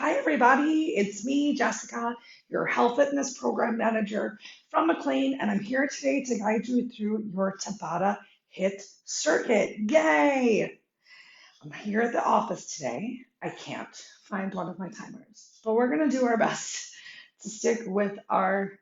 Hi, everybody. It's me, Jessica, your health fitness program manager from McLean, and I'm here today to guide you through your Tabata HIIT circuit. Yay! I'm here at the office today. I can't find one of my timers, but we're going to do our best to stick with the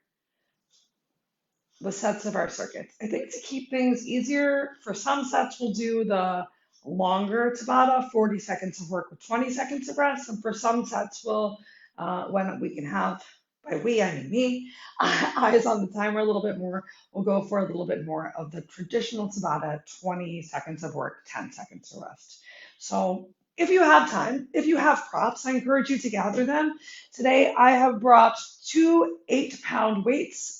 sets of our circuits. I think to keep things easier, for some sets, we'll do the longer Tabata, 40 seconds of work with 20 seconds of rest. And for some sets, when we can have, by we, I mean me, eyes on the timer a little bit more, we'll go for a little bit more of the traditional Tabata, 20 seconds of work, 10 seconds of rest. So if you have time, if you have props, I encourage you to gather them. Today, I have brought two 8-pound weights.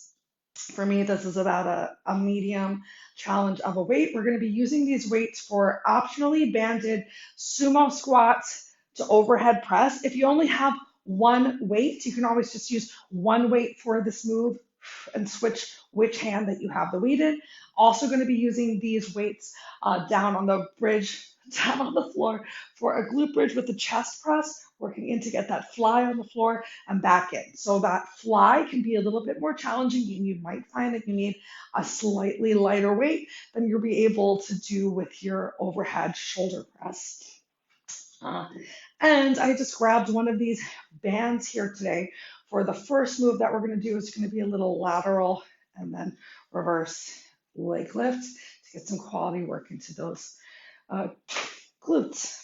For me, this is about a medium challenge of a weight. We're going to be using these weights for optionally banded sumo squats to overhead press. If you only have one weight, you can always just use one weight for this move and switch which hand that you have the weight in. Also going to be using these weights down on the bridge, down on the floor for a glute bridge with the chest press, working in to get that fly on the floor and back in. So that fly can be a little bit more challenging, and you might find that you need a slightly lighter weight than you'll be able to do with your overhead shoulder press. Uh, and I just grabbed one of these bands here today. For the first move that we're going to do is going to be a little lateral and then reverse leg lift to get some quality work into those uh, glutes.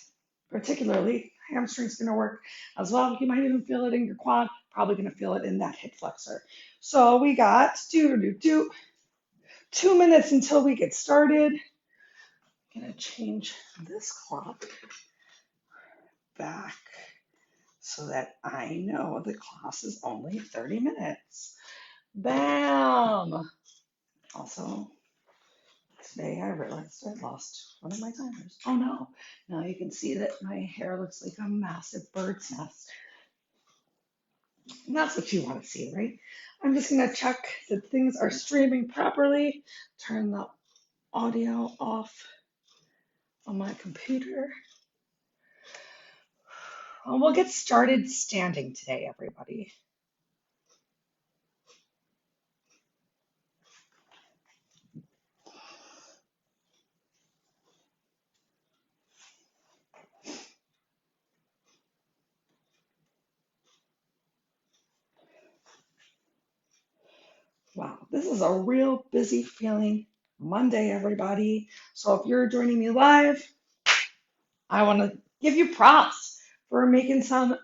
Particularly, hamstring's going to work as well. You might even feel it in your quad, probably going to feel it in that hip flexor. So we got 2 minutes until we get started. I'm going to change this clock back so that I know the class is only 30 minutes. Bam! Also, today I realized I lost one of my timers. Oh no, now you can see that my hair looks like a massive bird's nest. And that's what you want to see, right? I'm just going to check that things are streaming properly, turn the audio off on my computer. And we'll get started standing today, everybody. Wow, this is a real busy feeling Monday, everybody. So if you're joining me live, I want to give you props for making some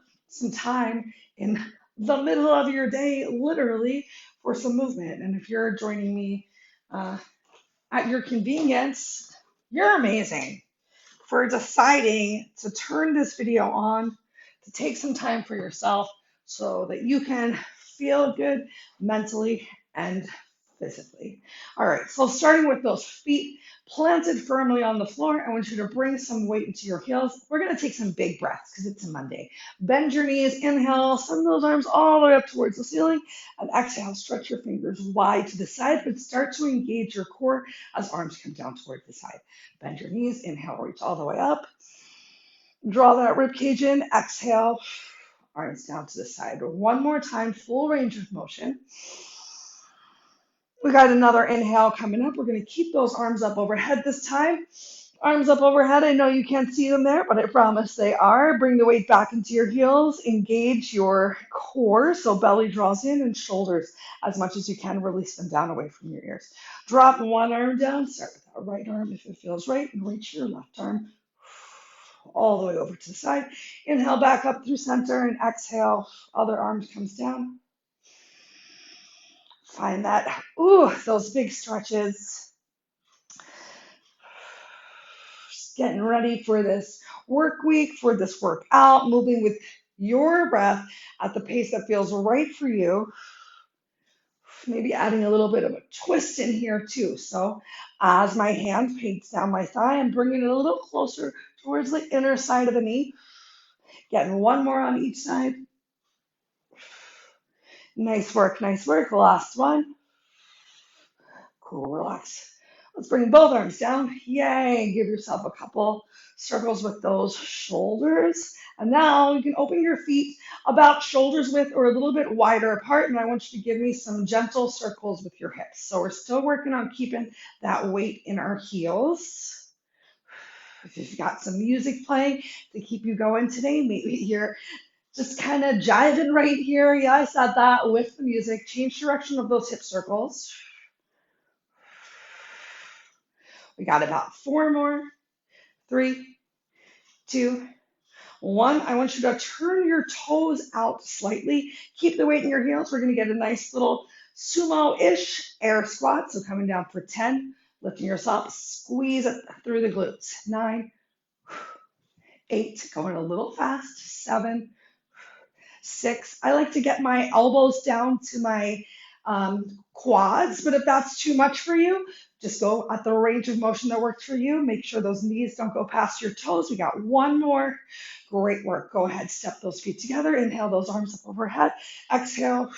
time in the middle of your day, literally, for some movement. And if you're joining me uh, at your convenience, you're amazing for deciding to turn this video on, to take some time for yourself so that you can feel good mentally and physically. All right, so starting with those feet planted firmly on the floor, I want you to bring some weight into your heels. We're going to take some big breaths because it's a Monday. Bend your knees, inhale, send those arms all the way up towards the ceiling, and exhale, stretch your fingers wide to the side, but start to engage your core as arms come down toward the side. Bend your knees, inhale, reach all the way up. Draw that rib cage in, exhale, arms down to the side. One more time, full range of motion. We got another inhale coming up. We're going to keep those arms up overhead this time. Arms up overhead. I know you can't see them there, but I promise they are. Bring the weight back into your heels. Engage your core so belly draws in and shoulders as much as you can. Release them down away from your ears. Drop one arm down. Start with that right arm if it feels right, and reach your left arm all the way over to the side. Inhale back up through center and exhale. Other arm comes down. Find that, those big stretches. Just getting ready for this work week, for this workout, moving with your breath at the pace that feels right for you. Maybe adding a little bit of a twist in here too. So as my hand paints down my thigh, I'm bringing it a little closer towards the inner side of the knee. Getting one more on each side. Nice work, nice work. Last one. Cool, relax. Let's bring both arms down. Yay. Give yourself a couple circles with those shoulders. And now you can open your feet about shoulders width or a little bit wider apart. And I want you to give me some gentle circles with your hips. So we're still working on keeping that weight in our heels. If you've got some music playing to keep you going today, maybe you're just kind of jiving right here. Yeah, I said that with the music. Change direction of those hip circles. We got about 4 more. 3, 2, 1. I want you to turn your toes out slightly. Keep the weight in your heels. We're going to get a nice little sumo-ish air squat. So coming down for 10, lifting yourself, squeeze it through the glutes. 9, 8, going a little fast. 7, 6. I like to get my elbows down to my quads, but if that's too much for you, just go at the range of motion that works for you. Make sure those knees don't go past your toes. We got 1 more. Great work. Go ahead, step those feet together. Inhale those arms up overhead. Exhale,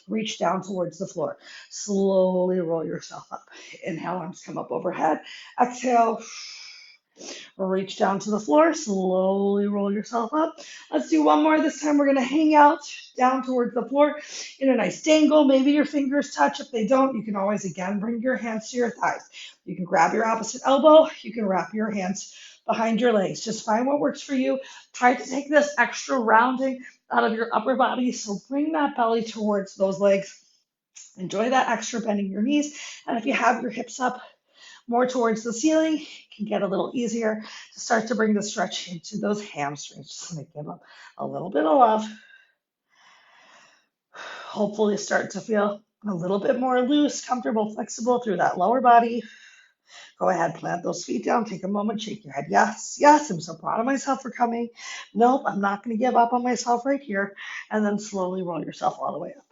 reach down towards the floor. Slowly roll yourself up. Inhale, arms come up overhead. Exhale, reach down to the floor, slowly roll yourself up. Let's do 1 more. This time we're going to hang out down towards the floor in a nice dangle. Maybe your fingers touch. If they don't, you can always, again, bring your hands to your thighs. You can grab your opposite elbow. You can wrap your hands behind your legs. Just find what works for you. Try to take this extra rounding out of your upper body. So bring that belly towards those legs. Enjoy that extra bending your knees. And if you have your hips up, more towards the ceiling, it can get a little easier to start to bring the stretch into those hamstrings. Just going to give them a little bit of love. Hopefully start to feel a little bit more loose, comfortable, flexible through that lower body. Go ahead, plant those feet down, take a moment, shake your head. Yes, yes, I'm so proud of myself for coming. Nope, I'm not going to give up on myself right here. And then slowly roll yourself all the way up.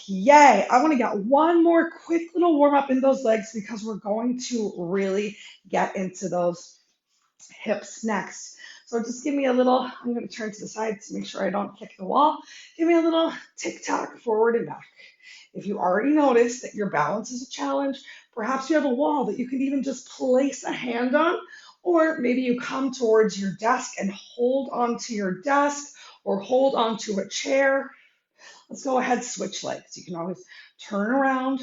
Yay, I want to get 1 more quick little warm up in those legs because we're going to really get into those hips next. So just give me a little, I'm going to turn to the side to make sure I don't kick the wall. Give me a little tick-tock forward and back. If you already noticed that your balance is a challenge, perhaps you have a wall that you can even just place a hand on, or maybe you come towards your desk and hold onto your desk or hold onto a chair. Let's go ahead, switch legs. You can always turn around,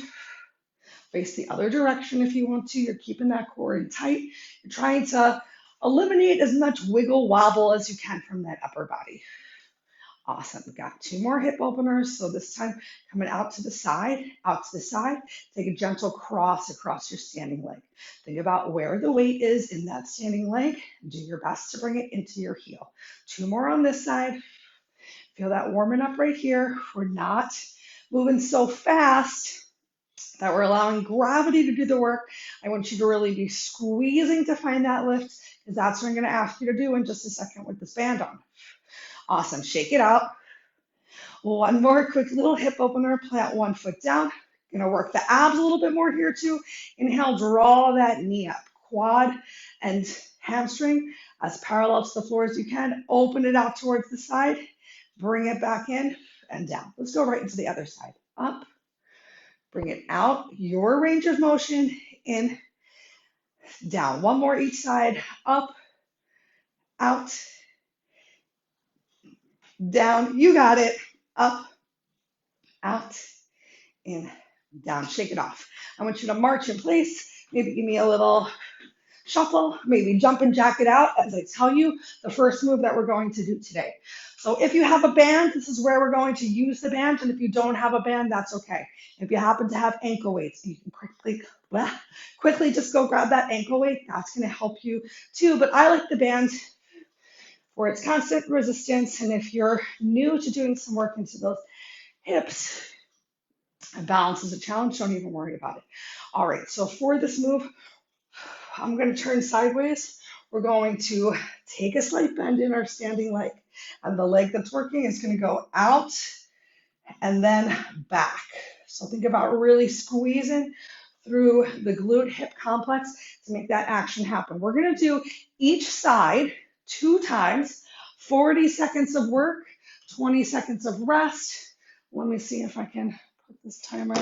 face the other direction if you want to. You're keeping that core in tight. You're trying to eliminate as much wiggle wobble as you can from that upper body. Awesome. We got 2 more hip openers. So this time coming out to the side, out to the side. Take a gentle cross across your standing leg. Think about where the weight is in that standing leg and do your best to bring it into your heel. 2 more on this side. Feel that warming up right here. We're not moving so fast that we're allowing gravity to do the work. I want you to really be squeezing to find that lift because that's what I'm going to ask you to do in just a second with this band on. Awesome. Shake it out. 1 more quick little hip opener. Plant 1 foot down. Going to work the abs a little bit more here too. Inhale, draw that knee up. Quad and hamstring as parallel to the floor as you can. Open it out towards the side. Bring it back in and down. Let's go right into the other side. Up. Bring it out. Your range of motion. In. Down. 1 more each side. Up. Out. Down. You got it. Up. Out. In. Down. Shake it off. I want you to march in place. Maybe give me a little shuffle, maybe jump and jack it out as I tell you the first move that we're going to do today. So if you have a band, this is where we're going to use the band. And if you don't have a band, that's okay. If you happen to have ankle weights, you can quickly just go grab that ankle weight. That's going to help you too. But I like the band for its constant resistance. And if you're new to doing some work into those hips, balance is a challenge. Don't even worry about it. All right. So for this move, I'm going to turn sideways. We're going to take a slight bend in our standing leg. And the leg that's working is going to go out and then back. So think about really squeezing through the glute hip complex to make that action happen. We're going to do each side 2 times, 40 seconds of work, 20 seconds of rest. Let me see if I can put this timer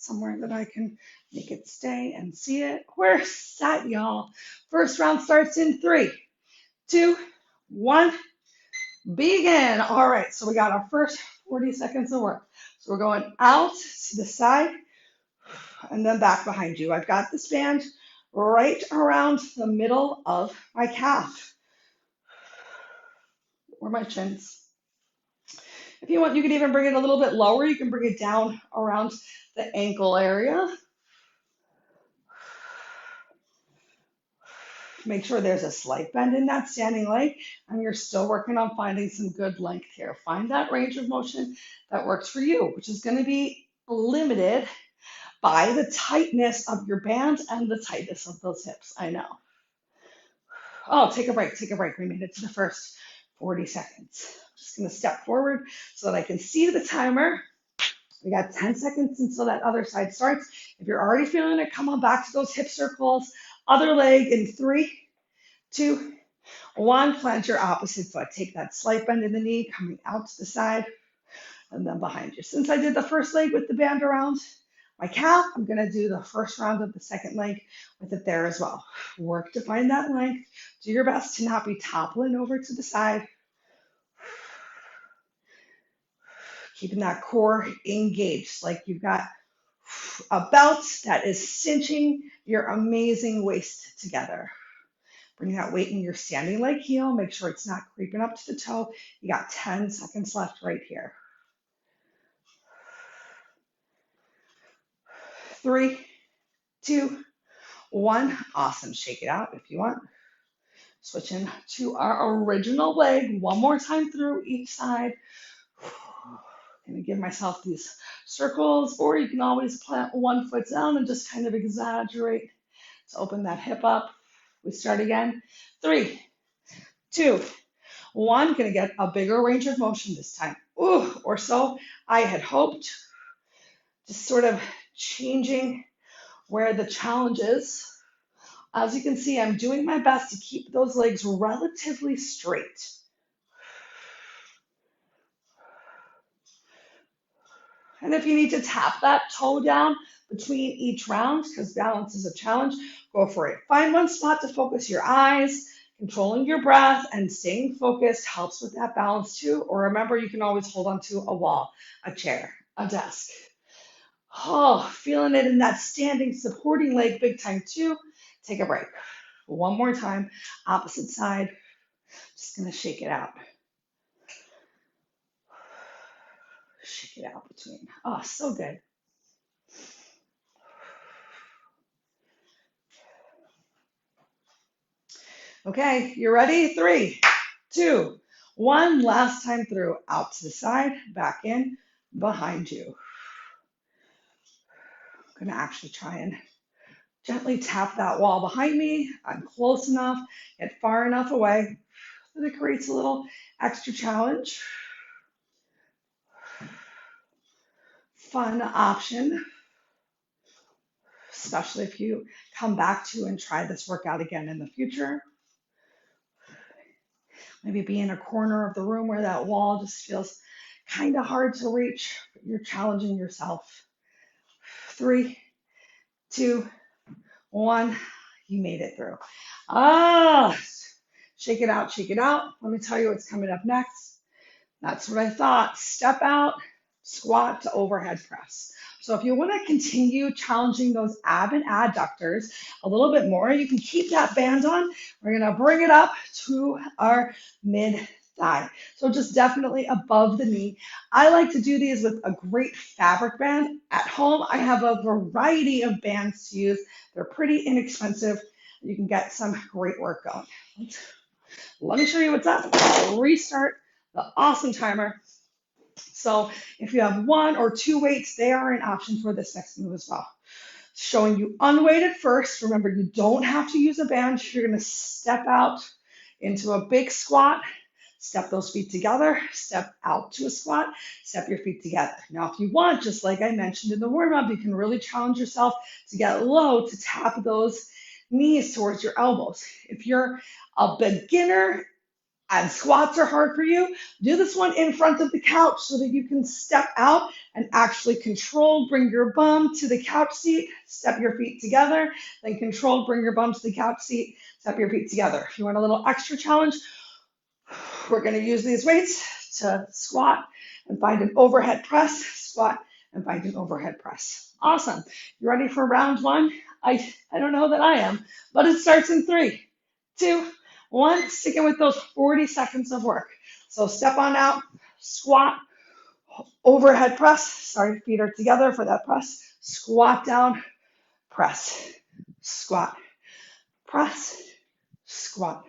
somewhere that I can make it stay and see it. We're set, y'all. First round starts in 3, 2, 1, begin. All right, so we got our first 40 seconds of work. So we're going out to the side and then back behind you. I've got this band right around the middle of my calf or my shins. If you want, you can even bring it a little bit lower. You can bring it down around the ankle area. Make sure there's a slight bend in that standing leg, and you're still working on finding some good length here. Find that range of motion that works for you, which is going to be limited by the tightness of your band and the tightness of those hips. I know. Oh, take a break, take a break. We made it to the first 40 seconds. I'm just going to step forward so that I can see the timer. We got 10 seconds until that other side starts. If you're already feeling it, come on back to those hip circles. Other leg in 3, 2, 1. Plant your opposite foot. Take that slight bend in the knee, coming out to the side, and then behind you. Since I did the first leg with the band around my calf, I'm going to do the first round of the second leg with it there as well. Work to find that length. Do your best to not be toppling over to the side. Keeping that core engaged, like you've got a belt that is cinching your amazing waist together. Bring that weight in your standing leg heel. Make sure it's not creeping up to the toe. You got 10 seconds left right here. 3, 2, 1. Awesome. Shake it out if you want. Switching to our original leg. One more time through each side. I'm going to give myself these circles, or you can always plant one foot down and just kind of exaggerate to open that hip up. We start again. 3, 2, 1. Going to get a bigger range of motion this time. Ooh, or so I had hoped. Just sort of changing where the challenge is. As you can see, I'm doing my best to keep those legs relatively straight. And if you need to tap that toe down between each round, because balance is a challenge, go for it. Find one spot to focus your eyes. Controlling your breath and staying focused helps with that balance too. Or remember, you can always hold on to a wall, a chair, a desk. Oh, feeling it in that standing supporting leg big time too. Take a break. One more time, opposite side. Just gonna shake it out. Shake it out between. Oh, so good. Okay, you ready? 3, 2, 1. Last time through. Out to the side, back in, behind you. I'm gonna actually try and gently tap that wall behind me. I'm close enough, get far enough away that it creates a little extra challenge. Fun option, especially if you come back to and try this workout again in the future. Maybe be in a corner of the room where that wall just feels kind of hard to reach, but you're challenging yourself. 3, 2, 1. You made it through. Shake it out, shake it out. Let me tell you what's coming up next. That's what I thought. Step out, squat to overhead press. So if you want to continue challenging those ab and adductors a little bit more, you can keep that band on. We're going to bring it up to our mid thigh. So just definitely above the knee. I like to do these with a great fabric band. At home, I have a variety of bands to use. They're pretty inexpensive. You can get some great work going. Let me show you what's up. I'll restart the awesome timer. So if you have 1 or 2 weights, they are an option for this next move as well. Showing you unweighted first. Remember, you don't have to use a band. You're going to step out into a big squat, step those feet together, step out to a squat, step your feet together. Now, if you want, just like I mentioned in the warm-up, you can really challenge yourself to get low, to tap those knees towards your elbows. If you're a beginner And squats are hard for you. Do this one in front of the couch so that you can step out and actually control, bring your bum to the couch seat, step your feet together, then control, bring your bum to the couch seat, step your feet together. If you want a little extra challenge, we're going to use these weights to squat and find an overhead press, squat and find an overhead press. Awesome. You ready for round one? I don't know that I am, but it starts in 3, 2, 1. Sticking with those 40 seconds of work. So step on out, squat, overhead press. Sorry, feet are together for that press. Squat down, press, squat, press, squat,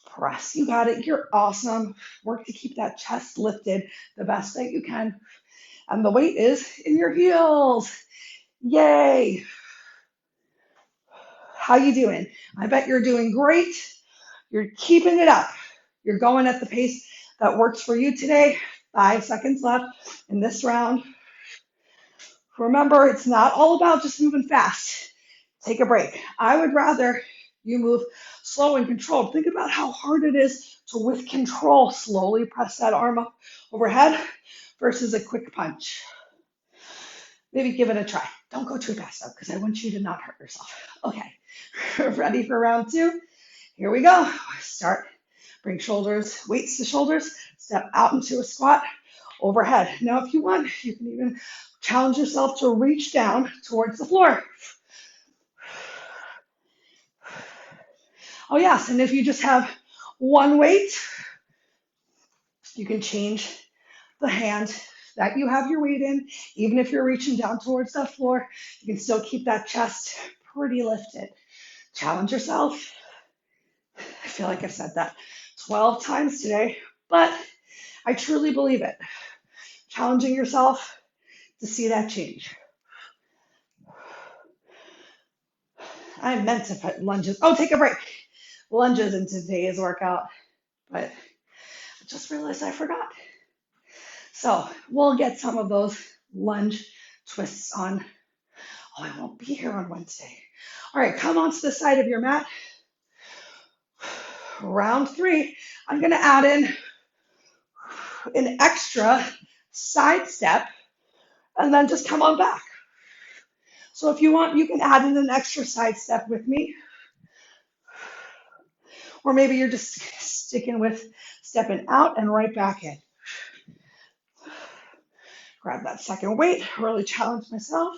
press. You got it. You're awesome. Work to keep that chest lifted the best that you can. And the weight is in your heels. Yay. How you doing? I bet you're doing great. You're keeping it up. You're going at the pace that works for you today. 5 seconds left in this round. Remember, it's not all about just moving fast. Take a break. I would rather you move slow and controlled. Think about how hard it is to, with control, slowly press that arm up overhead versus a quick punch. Maybe give it a try. Don't go too fast though, because I want you to not hurt yourself. Okay, ready for round 2? Here we go. Start. Bring shoulders, weights to shoulders, step out into a squat, overhead. Now, if you want, you can even challenge yourself to reach down towards the floor. Oh yes, and if you just have one weight, you can change the hand that you have your weight in. Even if you're reaching down towards the floor, you can still keep that chest pretty lifted. Challenge yourself. I feel like I've said that 12 times today, but I truly believe it. Challenging yourself to see that change. I meant to put lunges. Oh, take a break. Lunges in today's workout, but I just realized I forgot. So we'll get some of those lunge twists on. Oh, I won't be here on Wednesday. All right, come onto the side of your mat. Round 3, I'm going to add in an extra side step and then just come on back. So if you want, you can add in an extra side step with me. Or maybe you're just sticking with stepping out and right back in. Grab that second weight, really challenge myself.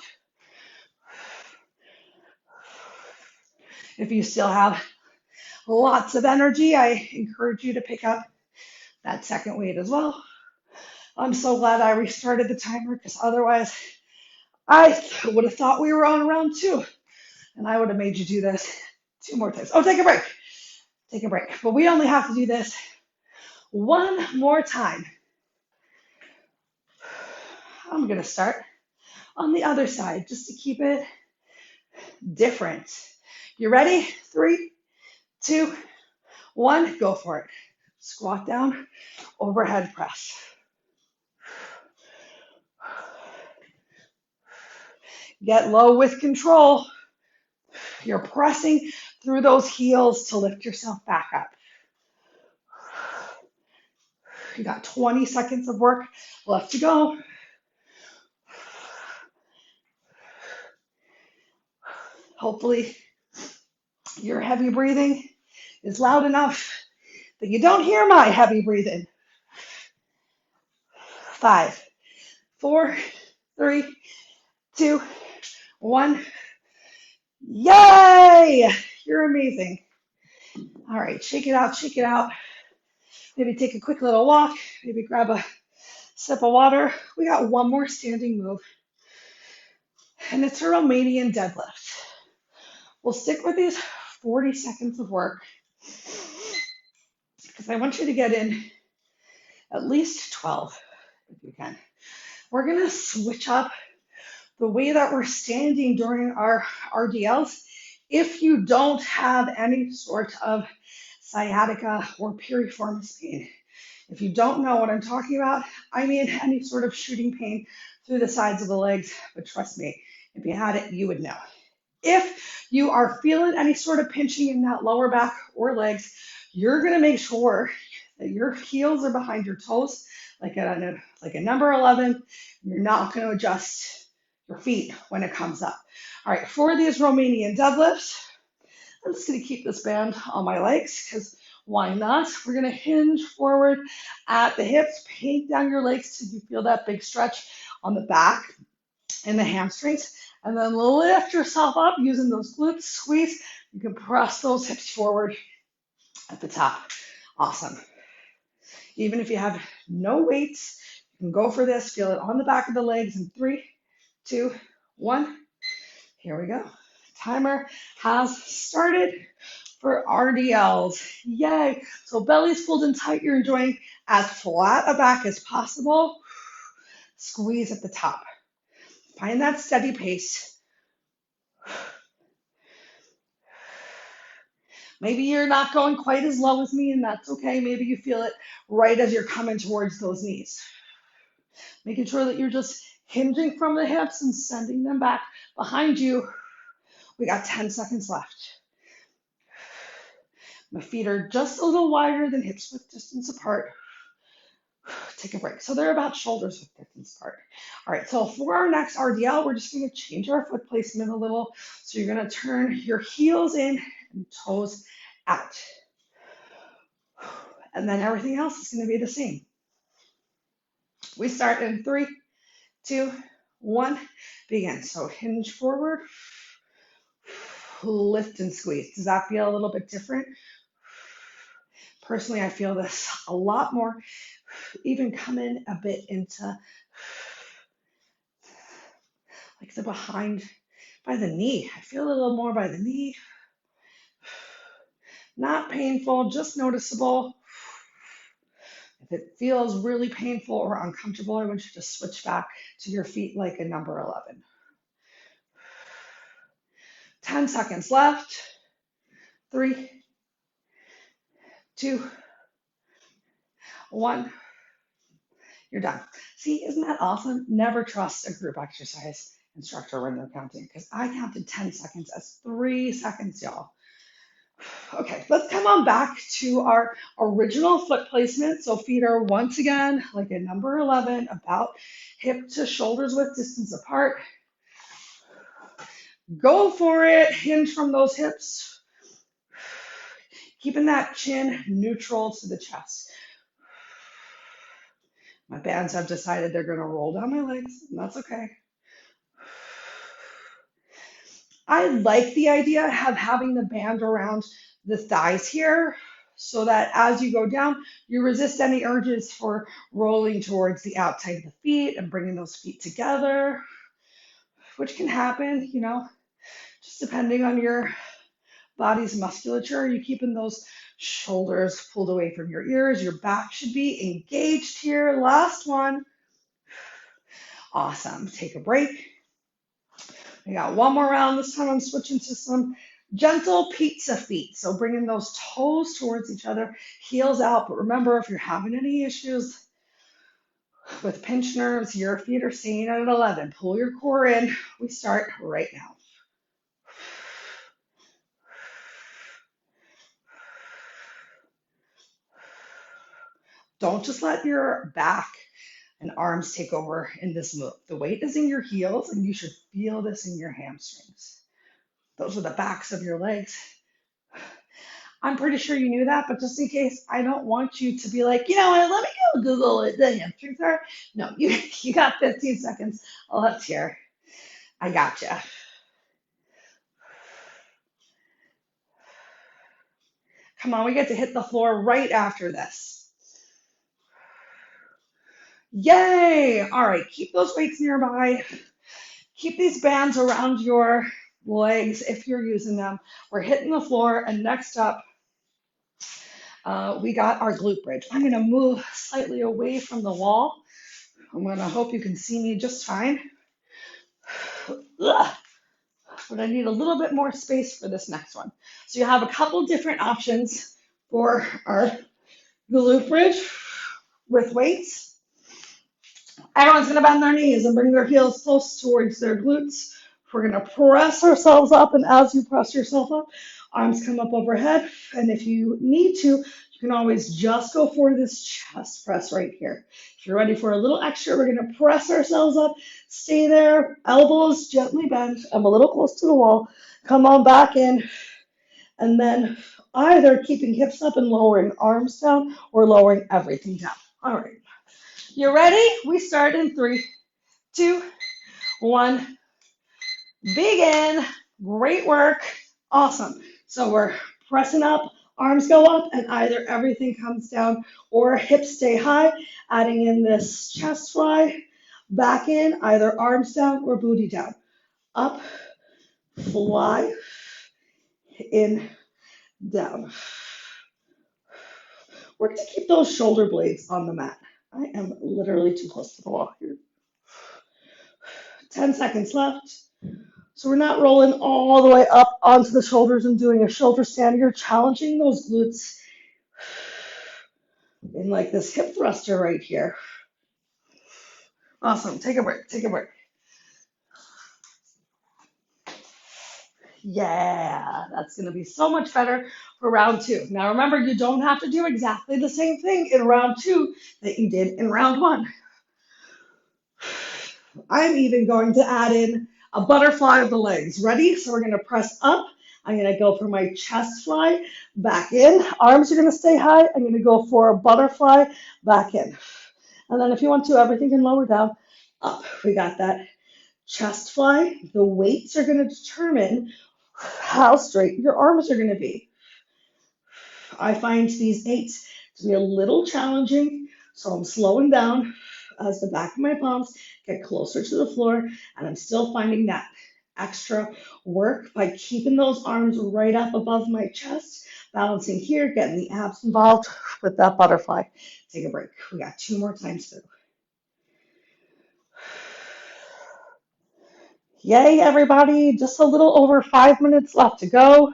If you still have lots of energy, I encourage you to pick up that second weight as well. I'm so glad I restarted the timer because otherwise I would have thought we were on round 2 and I would have made you do this 2 more times. Oh, take a break. Take a break. But we only have to do this 1 more time. I'm going to start on the other side just to keep it different. You ready? 3, 2, 1, go for it. Squat down, overhead press. Get low with control. You're pressing through those heels to lift yourself back up. You got 20 seconds of work left to go. Hopefully your heavy breathing is loud enough that you don't hear my heavy breathing. 5, 4, 3, 2, 1. Yay! You're amazing. All right, shake it out, shake it out. Maybe take a quick little walk. Maybe grab a sip of water. We got 1 more standing move. And it's a Romanian deadlift. We'll stick with these 40 seconds of work because I want you to get in at least 12 if you can. We're going to switch up the way that we're standing during our Rdls. If you don't have any sort of sciatica or piriformis pain, if you don't know what I'm talking about, I mean any sort of shooting pain through the sides of the legs, but trust me, if you had it, you would know. If you are feeling any sort of pinching in that lower back or legs, you're gonna make sure that your heels are behind your toes, like a number 11. You're not gonna adjust your feet when it comes up. All right, for these Romanian deadlifts, I'm just gonna keep this band on my legs because why not? We're gonna hinge forward at the hips, paint down your legs till you feel that big stretch on the back and the hamstrings, and then lift yourself up using those glutes, squeeze. You can press those hips forward at the top. Awesome. Even if you have no weights, you can go for this. Feel it on the back of the legs in 3, 2, 1. Here we go. Timer has started for RDLs. Yay. So belly's pulled in tight. You're enjoying as flat a back as possible. Squeeze at the top. Find that steady pace. Maybe you're not going quite as low as me, and that's okay. Maybe you feel it right as you're coming towards those knees. Making sure that you're just hinging from the hips and sending them back behind you. We got 10 seconds left. My feet are just a little wider than hips width distance apart. Take a break. So they're about shoulders width distance apart. All right, so for our next RDL, we're just going to change our foot placement a little. So you're going to turn your heels in and toes out. And then everything else is going to be the same. We start in 3, 2, 1, begin. So hinge forward, lift and squeeze. Does that feel a little bit different? Personally, I feel this a lot more, even coming a bit into like the behind by the knee. I feel a little more by the knee. Not painful, just noticeable. If it feels really painful or uncomfortable, I want you to switch back to your feet like a number 11. 10 seconds left. 3, 2, 1. You're done. See, isn't that awesome? Never trust a group exercise instructor when they're counting, because I counted 10 seconds as 3 seconds, y'all. Okay, let's come on back to our original foot placement. So feet are once again like a number 11, about hip to shoulders width distance apart. Go for it. Hinge from those hips. Keeping that chin neutral to the chest. My bands have decided they're going to roll down my legs, and that's okay. I like the idea of having the band around the thighs here so that as you go down, you resist any urges for rolling towards the outside of the feet and bringing those feet together, which can happen, just depending on your body's musculature. You keeping those shoulders pulled away from your ears. Your back should be engaged here. Last one. Awesome. Take a break. We got one more round. This time I'm switching to some gentle pizza feet. So bringing those toes towards each other, heels out. But remember, if you're having any issues with pinched nerves, your feet are staying at 11. Pull your core in. We start right now. Don't just let your back and arms take over in this move. The weight is in your heels, and you should feel this in your hamstrings. Those are the backs of your legs. I'm pretty sure you knew that, but just in case, I don't want you to be like, you know what, let me go Google it, the hamstrings are. No, you got 15 seconds. Let's hear. I gotcha. Come on, we get to hit the floor right after this. Yay! All right, keep those weights nearby. Keep these bands around your legs if you're using them. We're hitting the floor, and next up, we got our glute bridge. I'm gonna move slightly away from the wall. I'm gonna hope you can see me just fine. Ugh. But I need a little bit more space for this next one. So you have a couple different options for our glute bridge with weights. Everyone's gonna bend their knees and bring their heels close towards their glutes. We're gonna press ourselves up, and as you press yourself up, Arms come up overhead. And if you need to, you can always just go for this chest press right here. If you're ready for a little extra, we're going to press ourselves up. Stay there. Elbows gently bent. I'm a little close to the wall. Come on back in. And then either keeping hips up and lowering arms down or lowering everything down. All right. You ready? We start in 3, 2, 1. Begin. Great work. Awesome. So we're pressing up, arms go up, and either everything comes down or hips stay high, adding in this chest fly. Back in, either arms down or booty down. Up, fly, in, down. Work to keep those shoulder blades on the mat. I am literally too close to the wall here. 10 seconds left. So we're not rolling all the way up onto the shoulders and doing a shoulder stand. You're challenging those glutes in like this hip thruster right here. Awesome. Take a break. Take a break. Yeah, that's going to be so much better for round 2. Now remember, you don't have to do exactly the same thing in round 2 that you did in round 1. I'm even going to add in a butterfly of the legs. Ready? So we're going to press up. I'm going to go for my chest fly, back in. Arms are going to stay high. I'm going to go for a butterfly, back in. And then if you want to, everything can lower down, up. We got that. Chest fly. The weights are going to determine how straight your arms are going to be. I find these 8s to be a little challenging, so I'm slowing down as the back of my palms get closer to the floor, and I'm still finding that extra work by keeping those arms right up above my chest, balancing here, getting the abs involved with that butterfly. Take a break. We got 2 more times through. Yay, everybody. Just a little over 5 minutes left to go.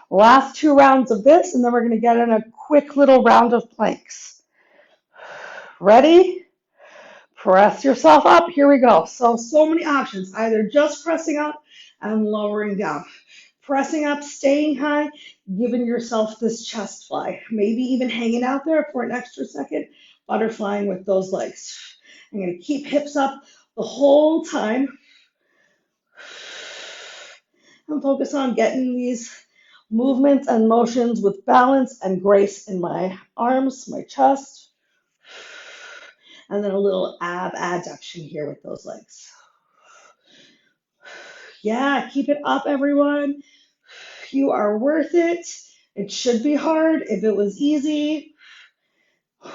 Last 2 rounds of this, and then we're going to get in a quick little round of planks. Ready? Press yourself up. Here we go. So many options. Either just pressing up and lowering down. Pressing up, staying high, giving yourself this chest fly. Maybe even hanging out there for an extra second, butterflying with those legs. I'm going to keep hips up the whole time. And focus on getting these movements and motions with balance and grace in my arms, my chest. And then a little ab adduction here with those legs. Yeah, keep it up, everyone. You are worth it. It should be hard. If it was easy,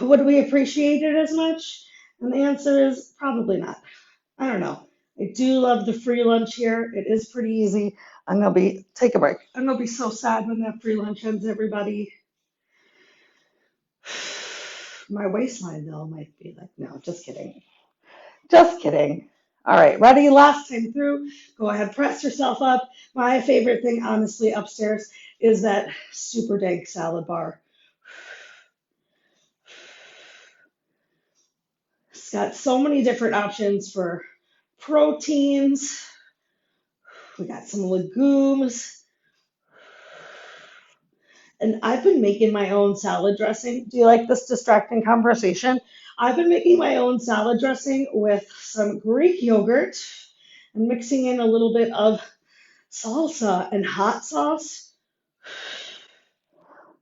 would we appreciate it as much? And the answer is probably not. I don't know. I do love the free lunch here. It is pretty easy. Take a break. I'm gonna be so sad when that free lunch ends, everybody. My waistline though might be like, no, just kidding. Just kidding. All right, ready? Last time through. Go ahead, press yourself up. My favorite thing, honestly, upstairs is that super dank salad bar. It's got so many different options for proteins. We got some legumes. And I've been making my own salad dressing. Do you like this distracting conversation? I've been making my own salad dressing with some Greek yogurt and mixing in a little bit of salsa and hot sauce.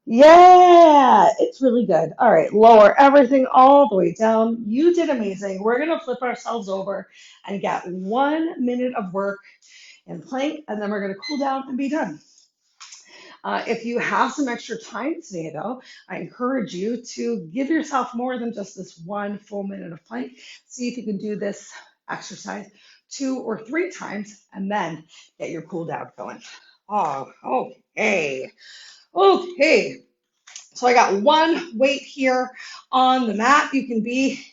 Yeah, it's really good. All right, lower everything all the way down. You did amazing. We're going to flip ourselves over and get 1 minute of work in plank, and then we're going to cool down and be done. If you have some extra time today, though, I encourage you to give yourself more than just this 1 full minute of plank. See if you can do this exercise 2 or 3 times, and then get your cool down going. Oh, okay. Okay. So I got 1 weight here on the mat. You can be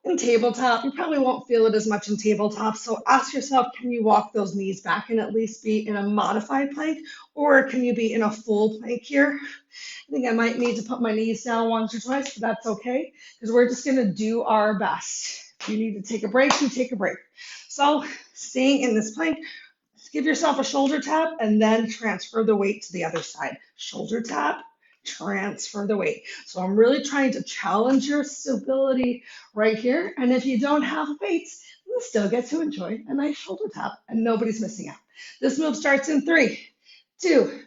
in tabletop. You probably won't feel it as much in tabletop. So ask yourself, can you walk those knees back and at least be in a modified plank? Or can you be in a full plank here? I think I might need to put my knees down once or twice, but that's okay because we're just going to do our best. If you need to take a break, you take a break. So staying in this plank, Give yourself a shoulder tap and then transfer the weight to the other side. Shoulder tap, transfer the weight. So I'm really trying to challenge your stability right here. And if you don't have weights, you still get to enjoy a nice shoulder tap and nobody's missing out. This move starts in 3, 2,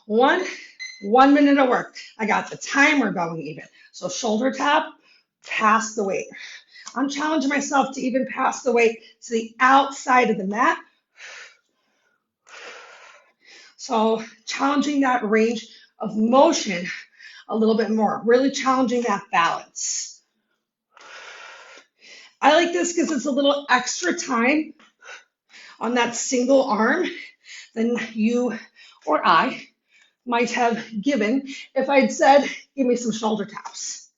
1. 1 minute of work. I got the timer going even. So shoulder tap, pass the weight. I'm challenging myself to even pass the weight to the outside of the mat. So challenging that range of motion a little bit more, really challenging that balance. I like this because it's a little extra time on that single arm than you or I might have given if I'd said, give me some shoulder taps.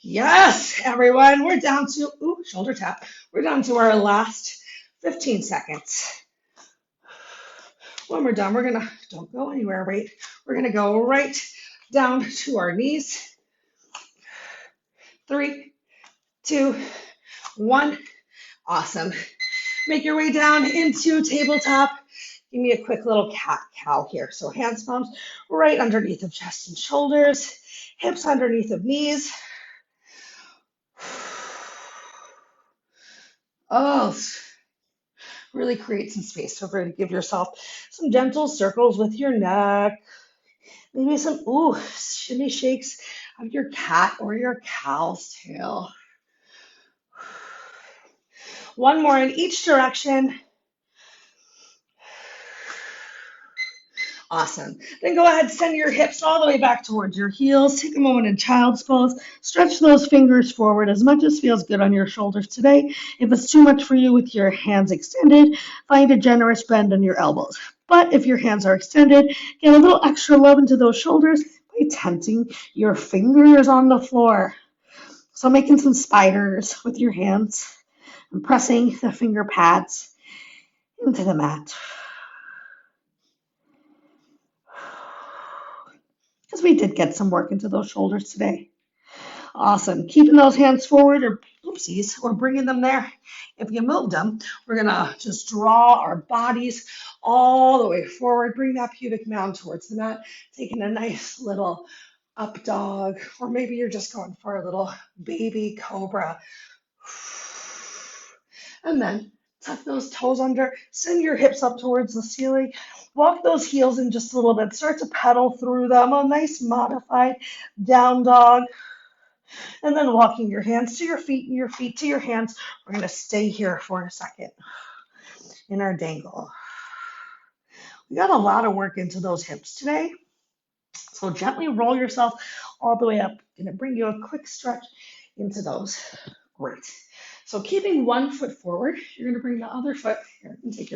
Yes, everyone, we're down to, shoulder tap. We're down to our last 15 seconds. When we're done, don't go anywhere, wait. We're gonna go right down to our knees. 3, 2, 1. Awesome. Make your way down into tabletop. Give me a quick little cat-cow here. So hands, palms right underneath of chest and shoulders, hips underneath of knees. Oh, really create some space. Feel free to give yourself some gentle circles with your neck. Maybe some, shimmy shakes of your cat or your cow's tail. One more in each direction. Awesome. Then go ahead, send your hips all the way back towards your heels. Take a moment in child's pose. Stretch those fingers forward as much as feels good on your shoulders today. If it's too much for you with your hands extended, find a generous bend on your elbows. But if your hands are extended, get a little extra love into those shoulders by tenting your fingers on the floor. So making some spiders with your hands and pressing the finger pads into the mat. Because we did get some work into those shoulders today. Awesome. Keeping those hands forward or bringing them there. If you moved them, we're going to just draw our bodies all the way forward. Bring that pubic mound towards the mat. Taking a nice little up dog, or maybe you're just going for a little baby cobra. And then tuck those toes under, send your hips up towards the ceiling, walk those heels in just a little bit, start to pedal through them, a nice modified down dog, and then walking your hands to your feet and your feet to your hands. We're going to stay here for a second in our dangle. We got a lot of work into those hips today, so gently roll yourself all the way up. Going to bring you a quick stretch into those. Great. So keeping one foot forward, you're going to bring the other foot, here, we can take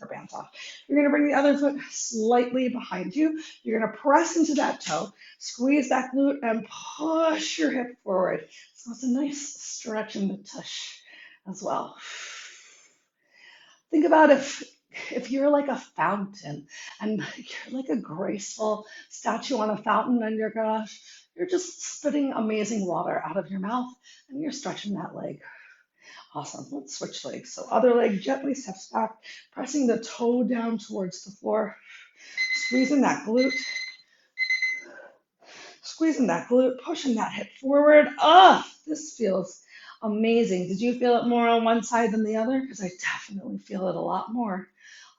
our bands off. You're going to bring the other foot slightly behind you. You're going to press into that toe, squeeze that glute, and push your hip forward. So it's a nice stretch in the tush as well. Think about if you're like a fountain and you're like a graceful statue on a fountain and you're just spitting amazing water out of your mouth and you're stretching that leg. Awesome. Let's switch legs. So other leg gently steps back, pressing the toe down towards the floor, squeezing that glute, pushing that hip forward. This feels amazing. Did you feel it more on one side than the other? Because I definitely feel it a lot more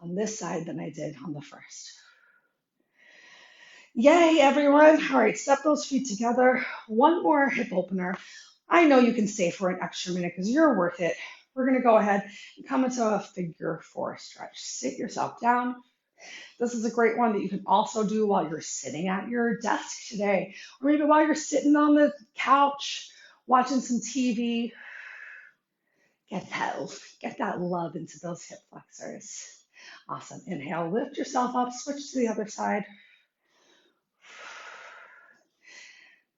on this side than I did on the first. Yay, everyone. All right, step those feet together. One more hip opener. I know you can stay for an extra minute because you're worth it. We're going to go ahead and come into a figure 4 stretch. Sit yourself down. This is a great one that you can also do while you're sitting at your desk today, or maybe while you're sitting on the couch watching some TV. Get that love into those hip flexors. Awesome. Inhale, lift yourself up, switch to the other side.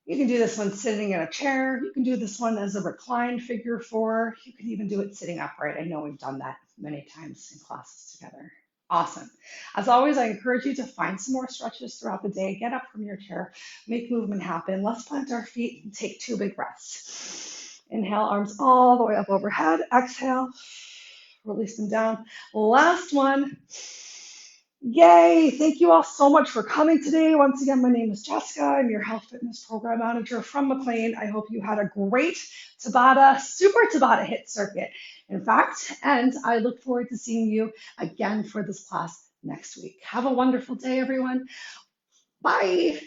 You can do this one sitting in a chair. You can do this one as a reclined figure 4. You can even do it sitting upright. I know we've done that many times in classes together. Awesome. As always, I encourage you to find some more stretches throughout the day. Get up from your chair, make movement happen. Let's plant our feet and take two big breaths. Inhale, arms all the way up overhead. Exhale, release them down. Last one. Yay! Thank you all so much for coming today. Once again, my name is Jessica. I'm your health fitness program manager from McLean. I hope you had a great Tabata, Super Tabata hit circuit. In fact, and I look forward to seeing you again for this class next week. Have a wonderful day, everyone. Bye.